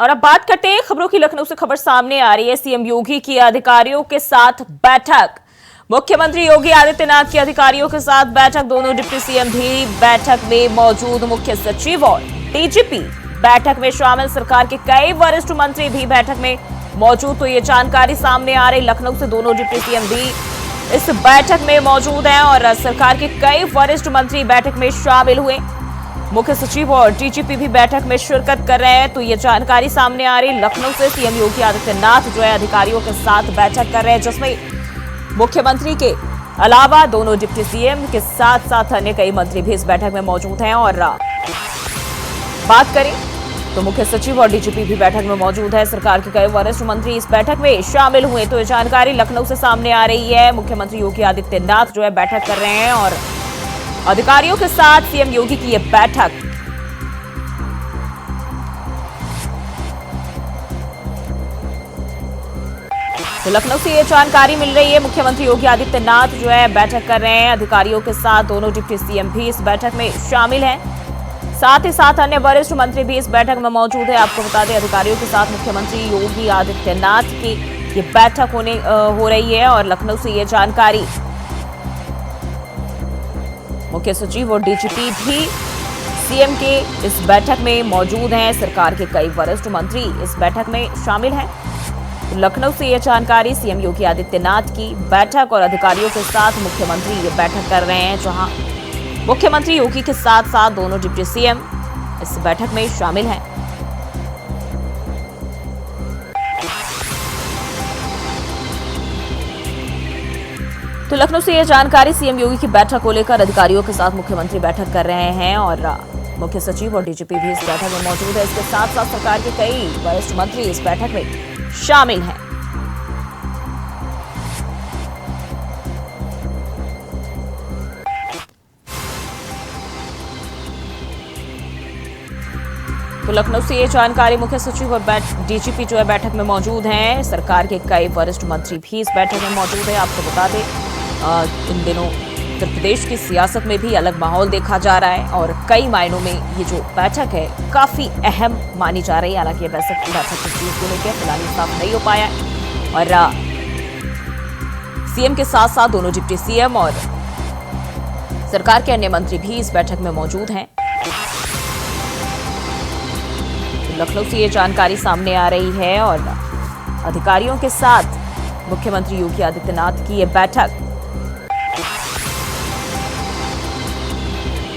और अब बात करते हैं खबरों की। लखनऊ से खबर सामने आ रही है। सीएम योगी की अधिकारियों के साथ बैठक। मुख्यमंत्री योगी आदित्यनाथ की अधिकारियों के साथ बैठक। दोनों डिप्टी सीएम भी बैठक में मौजूद। मुख्य सचिव और डीजीपी बैठक में शामिल। सरकार के कई वरिष्ठ मंत्री भी बैठक में मौजूद। तो ये जानकारी सामने आ रही। लखनऊ से दोनों डिप्टी सीएम भी इस बैठक में मौजूद हैं और सरकार के कई वरिष्ठ मंत्री बैठक में शामिल हुए। मुख्य सचिव और डीजीपी भी बैठक में शिरकत कर रहे हैं। तो ये जानकारी सामने आ रही। लखनऊ से सीएम योगी आदित्यनाथ जो है अधिकारियों के साथ बैठक कर रहे हैं, जिसमें मुख्यमंत्री के अलावा दोनों डिप्टी सीएम के साथ साथ अन्य कई मंत्री भी इस बैठक में मौजूद हैं। और बात करें तो मुख्य सचिव और डीजीपी भी बैठक में मौजूद है। सरकार के कई वरिष्ठ मंत्री इस बैठक में शामिल हुए। तो ये जानकारी लखनऊ से सामने आ रही है। मुख्यमंत्री योगी आदित्यनाथ जो है बैठक कर रहे हैं और अधिकारियों के साथ सीएम योगी की यह बैठक। तो लखनऊ से यह जानकारी मिल रही है। मुख्यमंत्री योगी आदित्यनाथ जो है बैठक कर रहे हैं अधिकारियों के साथ। दोनों डिप्टी सीएम भी इस बैठक में शामिल हैं। साथ ही साथ अन्य वरिष्ठ मंत्री भी इस बैठक में मौजूद है। आपको बता दें अधिकारियों के साथ मुख्यमंत्री योगी आदित्यनाथ की ये बैठक हो रही है। और लखनऊ से ये जानकारी मुख्य सचिव और डीजीपी भी सीएम के इस बैठक में मौजूद हैं। सरकार के कई वरिष्ठ मंत्री इस बैठक में शामिल हैं। लखनऊ से यह जानकारी सीएम योगी आदित्यनाथ की बैठक और अधिकारियों के साथ मुख्यमंत्री ये बैठक कर रहे हैं, जहां मुख्यमंत्री योगी के साथ साथ दोनों डिप्टी सीएम इस बैठक में शामिल हैं। तो लखनऊ से यह जानकारी सीएम योगी की बैठक को लेकर अधिकारियों के साथ मुख्यमंत्री बैठक कर रहे हैं और मुख्य सचिव और डीजीपी भी इस बैठक में मौजूद है। इसके साथ साथ सरकार के कई वरिष्ठ मंत्री इस बैठक में शामिल हैं। तो लखनऊ से ये जानकारी मुख्य सचिव और डीजीपी जो है बैठक में मौजूद हैं। सरकार के कई वरिष्ठ मंत्री भी इस बैठक में मौजूद है। आपको बता दें इन दिनों उत्तर प्रदेश की सियासत में भी अलग माहौल देखा जा रहा है और कई मायनों में ये जो बैठक है काफी अहम मानी जा रही है। हालांकि ये बैठक किस चीज को लेकर फिलहाल साफ नहीं हो पाया है। और सीएम के साथ साथ दोनों डिप्टी सीएम और सरकार के अन्य मंत्री भी इस बैठक में मौजूद हैं। लखनऊ से ये जानकारी सामने आ रही है और अधिकारियों के साथ मुख्यमंत्री योगी आदित्यनाथ की ये बैठक।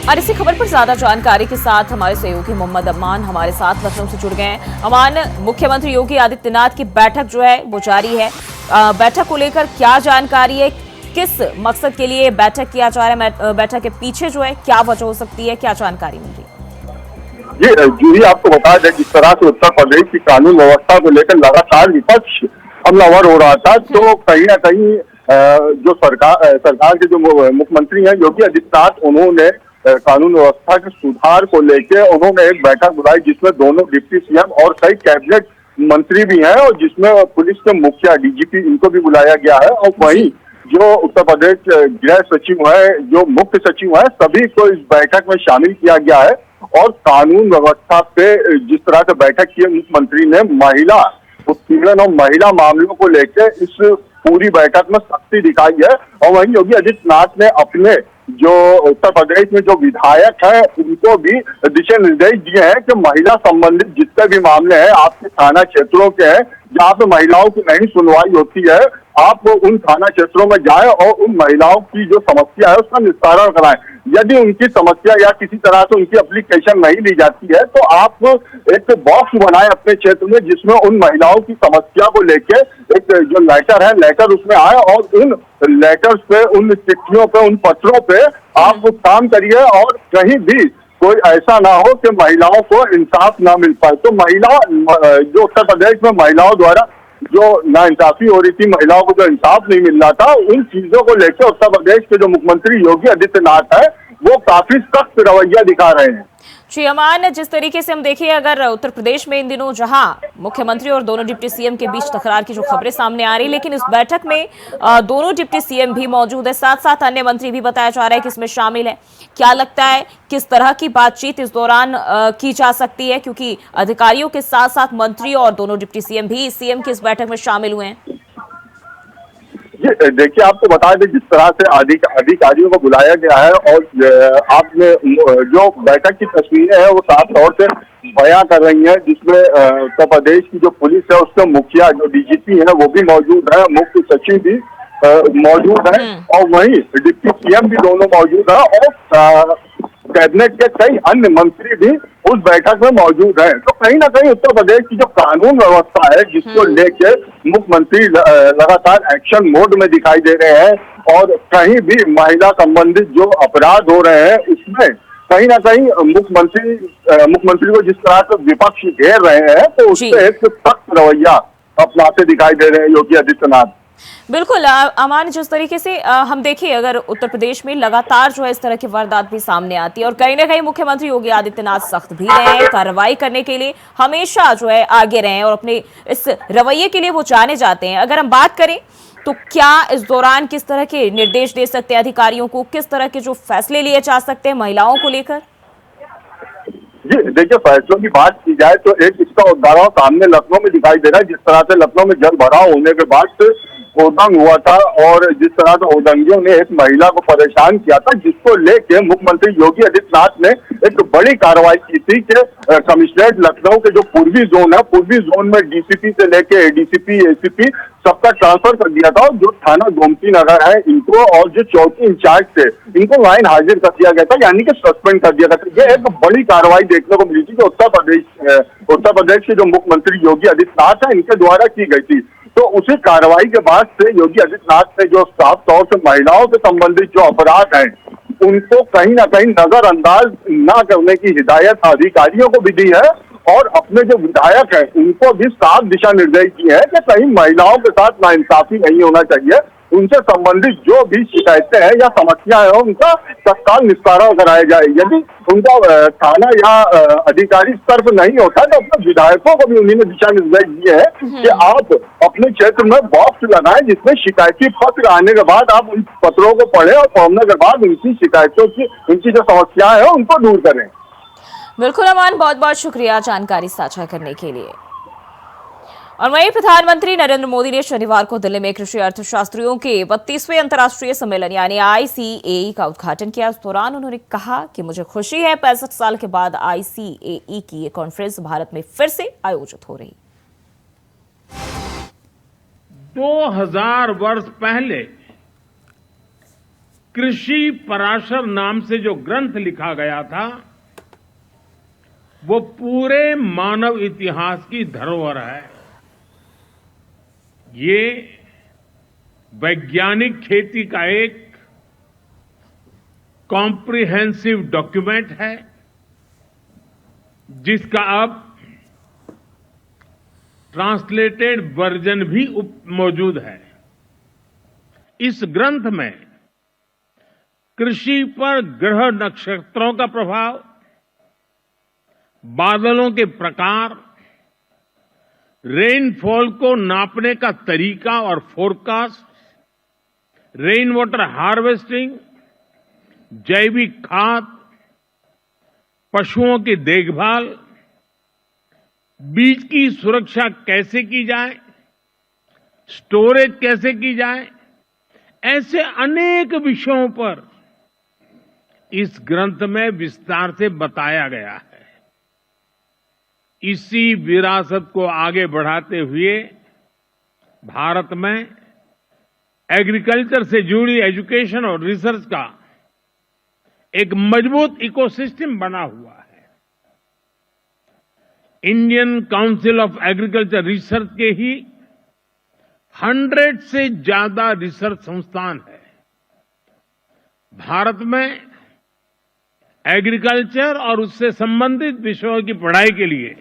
और इसी खबर पर ज्यादा जानकारी के साथ हमारे सहयोगी मोहम्मद अमान हमारे साथ लखनऊ से जुड़ गए हैं। अमान, मुख्यमंत्री योगी आदित्यनाथ की बैठक जो है वो जारी है। बैठक को लेकर क्या जानकारी है, किस मकसद के लिए बैठक किया जा रहा है, बैठक के पीछे जो है क्या वजह हो सकती है, क्या जानकारी मिल रही है? जी आपको बता दें जिस तरह से उत्तर प्रदेश की कानून व्यवस्था को लेकर लगातार विपक्ष हमलावर हो रहा था, तो कहीं ना कहीं जो सरकार के जो मुख्यमंत्री हैं योगी आदित्यनाथ, उन्होंने कानून व्यवस्था के सुधार को लेकर उन्होंने एक बैठक बुलाई, जिसमें दोनों डिप्टी सीएम और कई कैबिनेट मंत्री भी हैं और जिसमें पुलिस के मुखिया डीजीपी इनको भी बुलाया गया है। और वहीं जो उत्तर प्रदेश गृह सचिव है, जो मुख्य सचिव है, सभी को इस बैठक में शामिल किया गया है। और कानून व्यवस्था पे जिस तरह से बैठक की मुख्यमंत्री ने महिला उत्पीड़न और महिला मामलों को लेकर इस पूरी बैठक में सख्ती दिखाई है। और वहीं योगी आदित्यनाथ ने अपने जो उत्तर प्रदेश में जो विधायक हैं उनको भी दिशा निर्देश दिए हैं कि महिला संबंधित जितने भी मामले हैं आपके थाना क्षेत्रों के हैं जहाँ पे महिलाओं की नहीं सुनवाई होती है, आप उन थाना क्षेत्रों में जाएं और उन महिलाओं की जो समस्या है उसका निस्तारण कराएं। यदि उनकी समस्या या किसी तरह से उनकी एप्लीकेशन नहीं ली जाती है तो आप एक बॉक्स बनाएं अपने क्षेत्र में, जिसमें उन महिलाओं की समस्या को लेके एक जो लेटर उसमें आए और उन लेटर्स पे, उन चिट्ठियों पे, उन पत्रों पे आप काम करिए और कहीं भी कोई ऐसा ना हो कि महिलाओं को इंसाफ ना मिल पाए। तो जो उत्तर प्रदेश में महिलाओं द्वारा जो नाइंसाफी हो रही थी, महिलाओं को जो इंसाफ नहीं मिल रहा था, उन चीजों को लेकर उत्तर प्रदेश के जो मुख्यमंत्री योगी आदित्यनाथ है वो काफी सख्त रवैया दिखा रहे हैं। श्री अमान, जिस तरीके से हम देखें, अगर उत्तर प्रदेश में इन दिनों जहां मुख्यमंत्री और दोनों डिप्टी सीएम के बीच तकरार की जो खबरें सामने आ रही, लेकिन इस बैठक में दोनों डिप्टी सीएम भी मौजूद है, साथ साथ अन्य मंत्री भी बताया जा रहा है कि इसमें शामिल है। क्या लगता है किस तरह की बातचीत इस दौरान की जा सकती है, क्योंकि अधिकारियों के साथ साथ मंत्री और दोनों डिप्टी सीएम भी सीएम की इस बैठक में शामिल हुए हैं? जी देखिए, आपको बता दें जिस तरह से अधिकारियों को बुलाया गया है और आपने जो बैठक की तस्वीरें हैं वो साफ तौर से बयां कर रही हैं, जिसमें उत्तर प्रदेश की जो पुलिस है उसके मुखिया जो डीजीपी है वो भी मौजूद है, मुख्य सचिव भी मौजूद है और वहीं डिप्टी सीएम भी दोनों मौजूद है और कैबिनेट के कई अन्य मंत्री भी उस बैठक में मौजूद हैं। तो कहीं ना कहीं उत्तर प्रदेश की जो कानून व्यवस्था है जिसको लेके मुख्यमंत्री लगातार एक्शन मोड में दिखाई दे रहे हैं और कहीं भी महिला संबंधित जो अपराध हो रहे हैं उसमें कहीं ना कहीं मुख्यमंत्री को जिस तरह से विपक्ष घेर रहे हैं तो उससे एक सख्त रवैया अपनाते दिखाई दे रहे हैं योगी आदित्यनाथ। बिल्कुल अमान, जिस तरीके से हम देखें, अगर उत्तर प्रदेश में लगातार जो है इस तरह की वारदात भी सामने आती है और कहीं ना कहीं मुख्यमंत्री योगी आदित्यनाथ सख्त भी रहे हैं, कार्रवाई करने के लिए हमेशा जो है आगे रहे हैं और अपने इस रवैये के लिए वो जाने जाते हैं। अगर हम बात करें तो क्या इस दौरान किस तरह के निर्देश दे सकते हैं अधिकारियों को, किस तरह के जो फैसले लिए जा सकते हैं महिलाओं को लेकर? जी देखिए, फैसलों की बात की जाए तो एक इसका उदाहरण सामने लखनऊ में दिखाई दे रहा है। जिस तरह से लखनऊ में जल भराव होने के बाद से होदंग हुआ था और जिस तरह से होदंगियों ने एक महिला को परेशान किया था, जिसको लेके मुख्यमंत्री योगी आदित्यनाथ ने एक बड़ी कार्रवाई की थी कि कमिश्नरेट लखनऊ के जो पूर्वी जोन है, पूर्वी जोन में डीसीपी से लेके एडीसीपी एसीपी सबका ट्रांसफर कर दिया था और जो थाना गोमती नगर है इनको और जो चौकी इंचार्ज थे इनको लाइन हाजिर कर दिया गया था, यानी कि सस्पेंड कर दिया था। ये एक बड़ी कार्रवाई देखने को मिली थी जो उत्तर प्रदेश के जो मुख्यमंत्री योगी आदित्यनाथ है इनके द्वारा की गई थी। तो उसी कार्रवाई के बाद से योगी आदित्यनाथ ने जो साफ तौर से महिलाओं से संबंधित जो अपराध हैं उनको कहीं ना कहीं नजरअंदाज न करने की हिदायत अधिकारियों को भी दी है और अपने जो विधायक हैं उनको भी साफ दिशा निर्देश दिए हैं कि कहीं महिलाओं के साथ नाइंसाफी नहीं होना चाहिए, उनसे संबंधित जो भी शिकायतें हैं या समस्याएं हैं उनका तत्काल निस्तारण कराया जाए। यदि उनका थाना या अधिकारी स्तर पर नहीं होता तो अपने विधायकों को भी उन्होंने दिशा निर्देश दिए हैं कि आप अपने क्षेत्र में बॉक्स लगाएं जिसमें शिकायती पत्र आने के बाद आप उन पत्रों को पढ़ें और पढ़ने के बाद उनकी शिकायतों की उनकी जो समस्याएं हैं उनको दूर करें। बिल्कुल अमान, बहुत बहुत शुक्रिया जानकारी साझा करने के लिए। और वहीं प्रधानमंत्री नरेंद्र मोदी ने शनिवार को दिल्ली में कृषि अर्थशास्त्रियों के 32वें अंतर्राष्ट्रीय सम्मेलन यानी ICAE का उद्घाटन किया। इस दौरान उन्होंने कहा कि मुझे खुशी है 65 साल के बाद ICAE की ये कॉन्फ्रेंस भारत में फिर से आयोजित हो रही। 2000 वर्ष पहले कृषि पराशर नाम से जो ग्रंथ लिखा गया था वो पूरे मानव इतिहास की धरोहर है। ये वैज्ञानिक खेती का एक कॉम्प्रिहेंसिव डॉक्यूमेंट है जिसका अब ट्रांसलेटेड वर्जन भी मौजूद है। इस ग्रंथ में कृषि पर ग्रह नक्षत्रों का प्रभाव, बादलों के प्रकार, रेनफॉल को नापने का तरीका और फोरकास्ट, रेन वाटर हार्वेस्टिंग, जैविक खाद, पशुओं की देखभाल, बीज की सुरक्षा कैसे की जाए, स्टोरेज कैसे की जाए, ऐसे अनेक विषयों पर इस ग्रंथ में विस्तार से बताया गया है। इसी विरासत को आगे बढ़ाते हुए भारत में एग्रीकल्चर से जुड़ी एजुकेशन और रिसर्च का एक मजबूत इकोसिस्टम बना हुआ है। Indian council of agriculture research के ही 100 से ज्यादा रिसर्च संस्थान है। भारत में एग्रीकल्चर और उससे संबंधित विषयों की पढ़ाई के लिए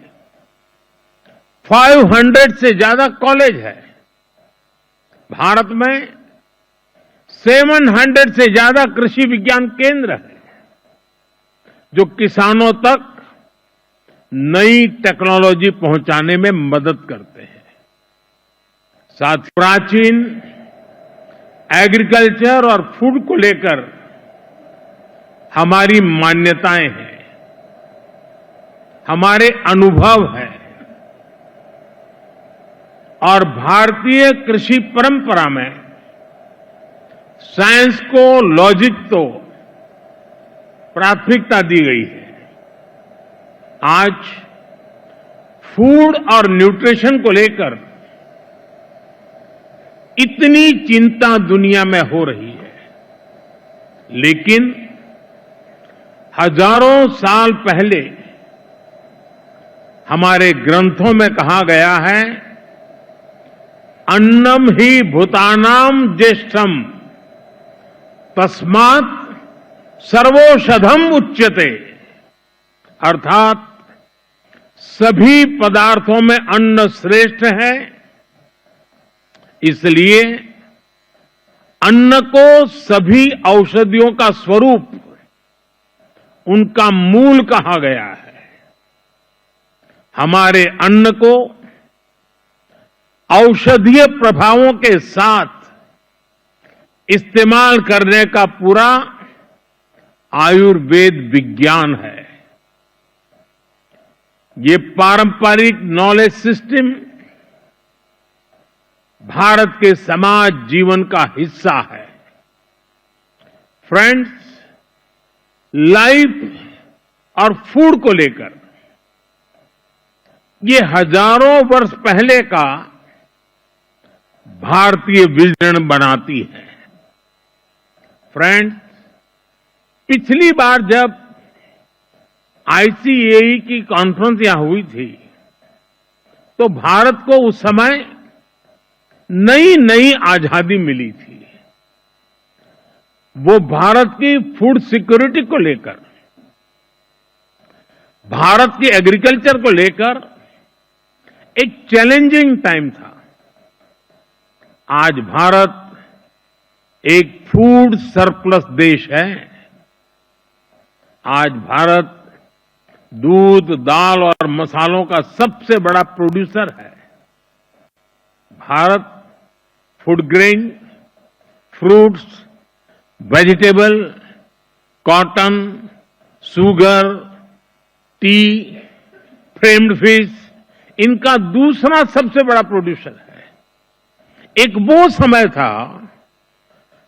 500 से ज्यादा कॉलेज है। भारत में 700 से ज्यादा कृषि विज्ञान केंद्र है जो किसानों तक नई टेक्नोलॉजी पहुंचाने में मदद करते हैं। साथ प्राचीन एग्रीकल्चर और फूड को लेकर हमारी मान्यताएं हैं, हमारे अनुभव है और भारतीय कृषि परंपरा में साइंस को, लॉजिक को प्राथमिकता दी गई है। आज फूड और न्यूट्रिशन को लेकर इतनी चिंता दुनिया में हो रही है, लेकिन हजारों साल पहले हमारे ग्रंथों में कहा गया है, अन्नम ही भूतानाम ज्येष्ठम तस्मात् सर्वौषधम उच्यते, अर्थात सभी पदार्थों में अन्न श्रेष्ठ है, इसलिए अन्न को सभी औषधियों का स्वरूप, उनका मूल कहा गया है। हमारे अन्न को औषधीय प्रभावों के साथ इस्तेमाल करने का पूरा आयुर्वेद विज्ञान है। ये पारंपरिक नॉलेज सिस्टम भारत के समाज जीवन का हिस्सा है। फ्रेंड्स, लाइफ और फूड को लेकर ये हजारों वर्ष पहले का भारतीय विजन बनाती है। फ्रेंड्स, पिछली बार जब आईसीएई की कॉन्फ्रेंस यहां हुई थी, तो भारत को उस समय नई नई आजादी मिली थी। वो भारत की फूड सिक्योरिटी को लेकर, भारत की एग्रीकल्चर को लेकर एक चैलेंजिंग टाइम था। आज भारत एक फूड सरप्लस देश है। आज भारत दूध, दाल और मसालों का सबसे बड़ा प्रोड्यूसर है। Bharat food grain, fruits, vegetable, cotton, sugar, T, framed fish, इनका दूसरा सबसे बड़ा प्रोड्यूसर है। एक वो समय था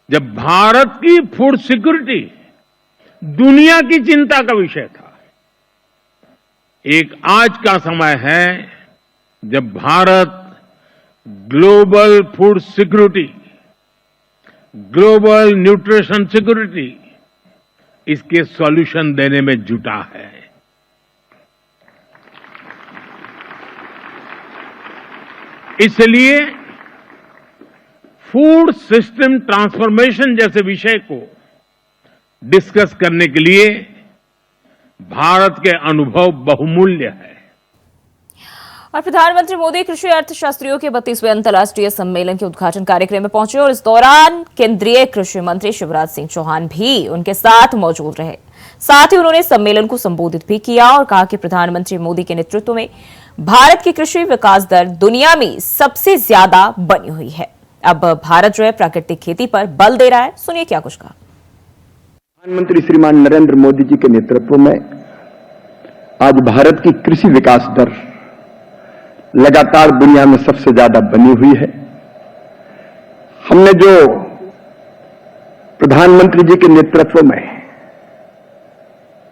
जब भारत की फूड सिक्योरिटी दुनिया की चिंता का विषय था। एक आज का समय है जब Bharat global food security, global nutrition security, इसके सॉल्यूशन देने में जुटा है। इसलिए फूड सिस्टम ट्रांसफॉर्मेशन जैसे विषय को डिस्कस करने के लिए भारत के अनुभव बहुमूल्य है। और प्रधानमंत्री मोदी कृषि अर्थशास्त्रियों के 32वें अंतर्राष्ट्रीय सम्मेलन के उद्घाटन कार्यक्रम में पहुंचे और इस दौरान केंद्रीय कृषि मंत्री शिवराज सिंह चौहान भी उनके साथ मौजूद रहे। साथ ही उन्होंने सम्मेलन को संबोधित भी किया और कहा कि प्रधानमंत्री मोदी के नेतृत्व में भारत की कृषि विकास दर दुनिया में सबसे ज्यादा बनी हुई है। अब भारत जो है प्राकृतिक खेती पर बल दे रहा है। सुनिए क्या कुछ कहा। प्रधानमंत्री श्रीमान नरेंद्र मोदी जी के नेतृत्व में आज भारत की कृषि विकास दर लगातार दुनिया में सबसे ज्यादा बनी हुई है। हमने जो प्रधानमंत्री जी के नेतृत्व में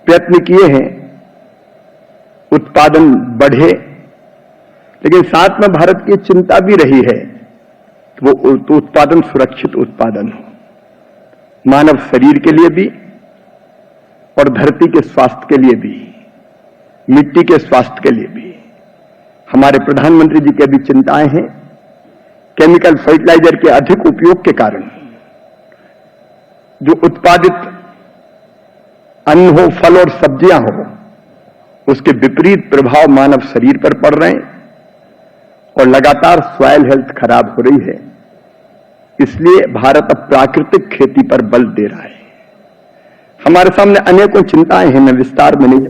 प्रयत्न किए हैं, उत्पादन बढ़े, लेकिन साथ में भारत की चिंता भी रही है कि वो उत्पादन सुरक्षित उत्पादन हो, मानव शरीर के लिए भी और धरती के स्वास्थ्य के लिए भी, मिट्टी के स्वास्थ्य के लिए भी। हमारे प्रधानमंत्री जी की भी चिंताएं हैं। केमिकल फर्टिलाइजर के अधिक उपयोग के कारण जो उत्पादित अन्न हो, फल और सब्जियां हो, उसके विपरीत प्रभाव मानव शरीर पर पड़ रहे हैं और लगातार सॉइल हेल्थ खराब हो रही है। इसलिए भारत अब प्राकृतिक खेती पर बल दे रहा है। हमारे सामने अनेकों चिंताएं हैं, मैं विस्तार में नहीं।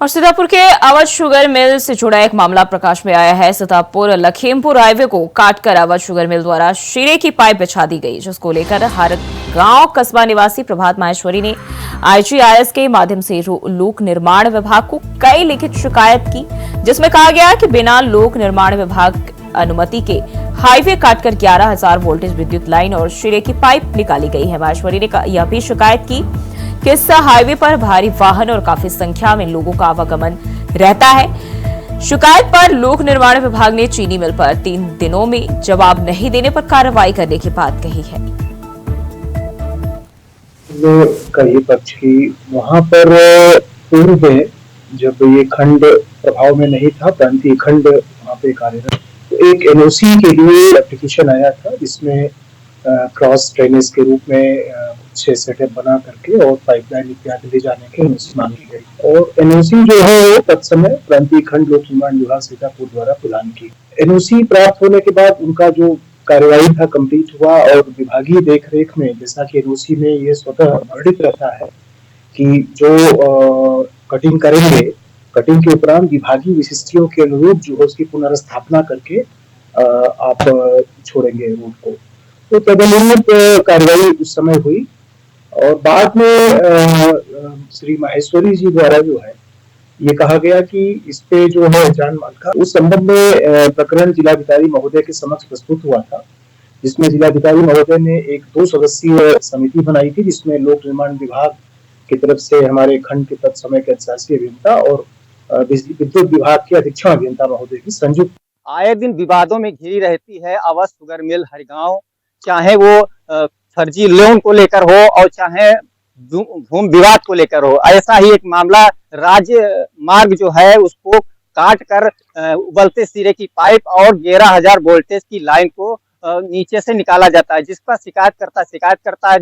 और सीतापुर के अवध शुगर मिल से जुड़ा एक मामला प्रकाश में आया है। सीतापुर लखीमपुर हाईवे को काटकर अवध शुगर मिल द्वारा शीरे की पाइप बिछा दी गई, जिसको लेकर हर गांव कस्बा निवासी प्रभात माहेश्वरी ने आईजीआरएस के माध्यम से लोक निर्माण विभाग को कई लिखित शिकायत की, जिसमें कहा गया कि बिना लोक निर्माण विभाग अनुमति के हाईवे काटकर 11,000 वोल्टेज विद्युत लाइन और शीरे की पाइप निकाली गई है। माहेश्वरी ने यह भी शिकायत की कि इस हाईवे पर भारी वाहन और काफी संख्या में लोगों का आवागमन रहता है। शिकायत पर लोक निर्माण विभाग ने चीनी मिल पर 3 दिनों में जवाब नहीं देने पर कार्रवाई करने की बात कही है। कई पक्ष की वहां पर पूर्व में जब ये खंड प्रभाव में नहीं था, प्रांतीय खंड वहां पे कार्यरत, तो एक एनओसी के लिए एप्लीकेशन आया था, जिसमें क्रॉस ड्रेनेज के रूप में कुछ सेटअप बना करके और पाइपलाइन इत्यादि ले जाने के एनओसी मांगी गई। और एनओसी जो है वो तत्समय प्रांतीय खंड लोक निर्माण विभाग सीतापुर द्वारा प्रदान की। एनओसी प्राप्त होने के बाद उनका जो कार्यवाही था कंप्लीट हुआ और विभागीय देखरेख में, जैसा कि एनओसी में ये स्वतः वर्णित रहता है कि जो कटिंग करेंगे, कटिंग के उपरांत विभागीय विशिष्टियों के अनुरूप जो उसकी पुनर्स्थापना करके आप छोड़ेंगे रोड को। तो तदनुरूप कार्रवाई उस समय हुई और बाद में श्री माहेश्वरी जी द्वारा जो है ये कहा गया कि इस पे जो है जान माल का, उस संबंध में प्रकरण जिलाधिकारी महोदय के समक्ष प्रस्तुत हुआ था, जिसमें जिलाधिकारी महोदय ने एक 2 सदस्यीय समिति बनाई थी, जिसमें लोक निर्माण विभाग की तरफ से हमारे खंड के तत्समय के अधिशासी अभियंता और विद्युत विभाग के अधीक्षण अभियंता महोदय की संयुक्त। आए दिन विवादों में घिरी रहती है अवध शुगर मिल हरिगांव, चाहे वो फर्जी लोन को लेकर हो और चाहे भूमि विवाद को लेकर हो। ऐसा ही एक मामला राज्य मार्ग जो है उसको काट कर उबलते सिरे की पाइप और 11,000 वोल्टेज की लाइन को नीचे से निकाला जाता है, जिस पर शिकायत करता है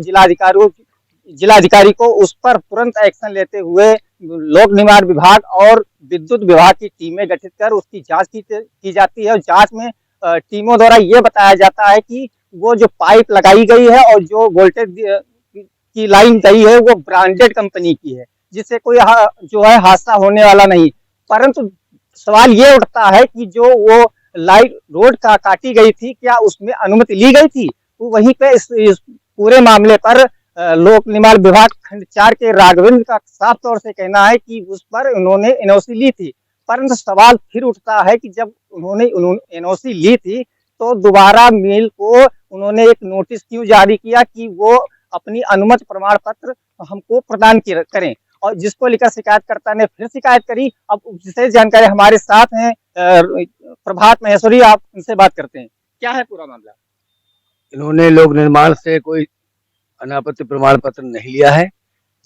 जिलाधिकारी को उस पर तुरंत एक्शन लेते हुए लोक निर्माण विभाग और विद्युत विभाग की टीमें गठित कर उसकी जांच की जाती है। और जांच में टीमों द्वारा ये बताया जाता है कि वो जो पाइप लगाई गई है और जो वोल्टेज की लाइन गई है वो ब्रांडेड कंपनी की है, जिससे कोई जो है हादसा होने वाला नहीं। परंतु सवाल ये उठता है कि जो वो लाइट रोड का काटी गई थी, क्या उसमें अनुमति ली गई थी? तो वहीं पे इस पूरे मामले पर लोक निर्माण विभाग खंड 4 के राघवेंद्र का साफ तौर से कहना है कि उस पर उन्होंने एनओसी ली थी। परंतु सवाल फिर उठता है कि जब उन्होंने एनओसी ली थी तो दोबारा मिल को उन्होंने एक नोटिस क्यों जारी किया कि वो अपनी अनुमति प्रमाण पत्र हमको प्रदान करें, और जिसको लेकर शिकायतकर्ता ने फिर शिकायत करी। अब विशेष जानकारी हमारे साथ हैं प्रभात माहेश्वरी, आप उनसे बात करते हैं। क्या है पूरा मामला? इन्होंने लोक निर्माण से कोई अनापत्ति प्रमाण पत्र नहीं लिया है,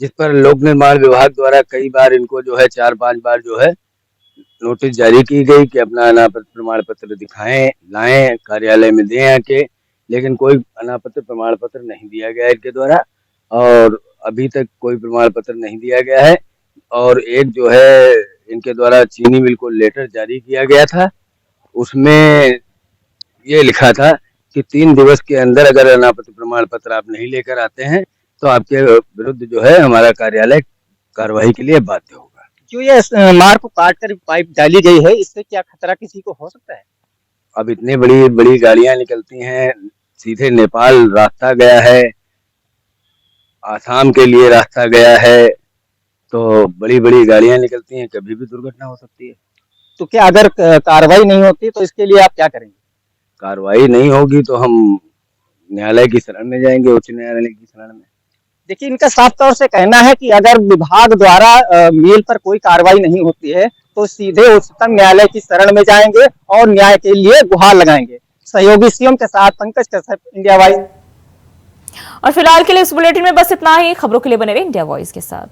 जिस पर लोक निर्माण विभाग द्वारा कई बार इनको जो है 4-5 बार जो है नोटिस जारी की गई कि अपना अनापत्ति प्रमाण पत्र दिखाएं, लाएं, कार्यालय में दें आके, लेकिन कोई अनापत्ति प्रमाण पत्र नहीं दिया गया इनके द्वारा और अभी तक कोई प्रमाण पत्र नहीं दिया गया है। और एक जो है इनके द्वारा चीनी मिल को लेटर जारी किया गया था, उसमें ये लिखा था कि 3 दिवस के अंदर अगर अनापत्ति प्रमाण पत्र आप नहीं लेकर आते हैं तो आपके विरुद्ध जो है हमारा कार्यालय कार्रवाई के लिए बाध्य होगा। जो ये मार्ग को काट कर पाइप डाली गई है, इससे क्या खतरा किसी को हो सकता है? अब इतनी बड़ी बड़ी गाड़ियां निकलती हैं, सीधे नेपाल रास्ता गया है, आसाम के लिए रास्ता गया है, तो बड़ी बड़ी गाड़ियां निकलती हैं, कभी भी दुर्घटना हो सकती है। तो क्या अगर कार्रवाई नहीं होती तो इसके लिए आप क्या करेंगे? कार्रवाई नहीं होगी तो हम न्यायालय की शरण में जाएंगे, उच्च न्यायालय की शरण में। देखिए, इनका साफ तौर से कहना है कि अगर विभाग द्वारा मिल पर कोई कार्रवाई नहीं होती है तो सीधे उच्चतम न्यायालय की शरण में जाएंगे और न्याय के लिए गुहार लगाएंगे। सहयोगी सीएम के साथ पंकज कश्यप, इंडिया वॉइस। और फिलहाल के लिए इस बुलेटिन में बस इतना ही। खबरों के लिए बने रहे इंडिया वॉइस के साथ।